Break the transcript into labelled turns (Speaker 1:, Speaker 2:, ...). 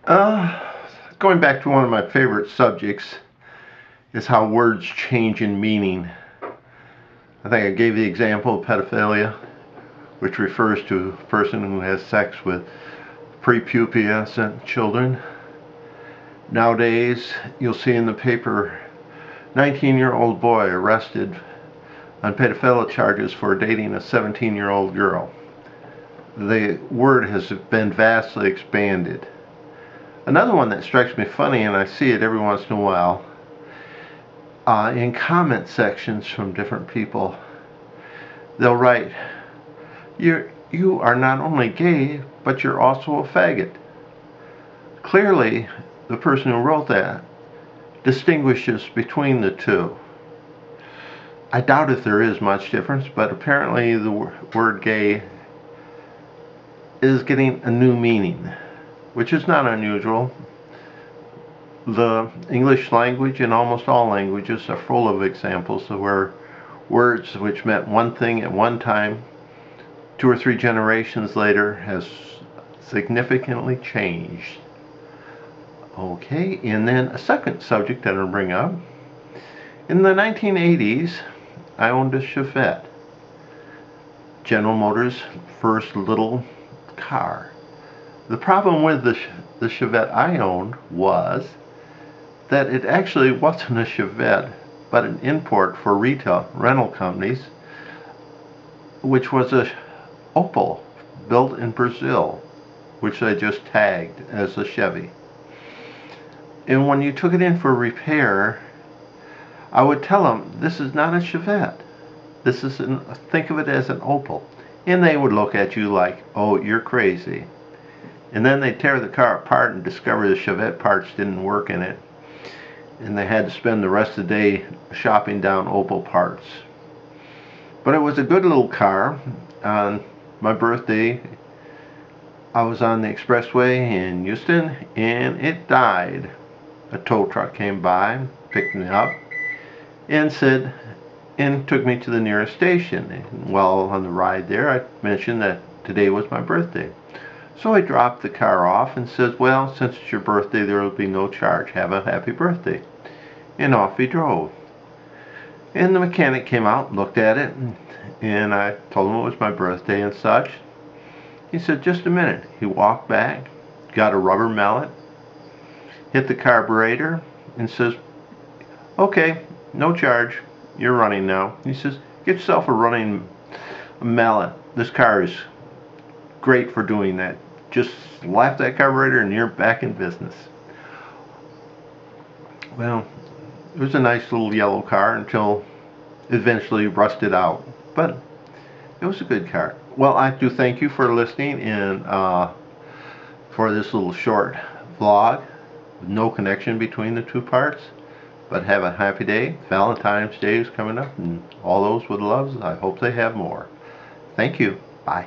Speaker 1: Uh, Going back to one of my favorite subjects is how words change in meaning. I think I gave the example of pedophilia, which refers to a person who has sex with prepubescent children. Nowadays, you'll see in the paper 19-year-old boy arrested on pedophilia charges for dating a 17-year-old girl. The word has been vastly expanded. Another one that strikes me funny, and I see it every once in a while, in comment sections from different people, they'll write, you are not only gay, but you're also a faggot. Clearly, the person who wrote that distinguishes between the two. I doubt if there is much difference, but apparently the word gay is getting a new meaning, which is not unusual. The English language and almost all languages are full of examples of where words which meant one thing at one time, 2 or 3 generations later, has significantly changed. Okay, and then a second subject that I'll bring up. In the 1980s, I owned a Chevette, General Motors' first little car. The problem with the Chevette I owned was that it actually wasn't a Chevette, but an import for retail rental companies, which was a Opel built in Brazil, which they just tagged as a Chevy. And when you took it in for repair, I would tell them, this is not a Chevette. This is think of it as an Opel. And they would look at you like, oh, you're crazy. And then they'd tear the car apart and discover the Chevette parts didn't work in it. And they had to spend the rest of the day shopping down Opel parts. But it was a good little car. On my birthday, I was on the expressway in Houston, and it died. A tow truck came by, picked me up, and took me to the nearest station. And while on the ride there, I mentioned that today was my birthday. So I dropped the car off and said, well, since it's your birthday, there will be no charge. Have a happy birthday. And off he drove. And the mechanic came out, looked at it, and I told him it was my birthday and such. He said, just a minute. He walked back, got a rubber mallet, hit the carburetor, and says, okay, no charge. You're running now. He says, get yourself a running mallet. This car is great for doing that. Just slap that carburetor and you're back in business. Well, it was a nice little yellow car until eventually rusted out. But it was a good car. Well, I do thank you for listening and for this little short vlog. No connection between the two parts. But have a happy day. Valentine's Day is coming up, and all those with loves, I hope they have more. Thank you. Bye.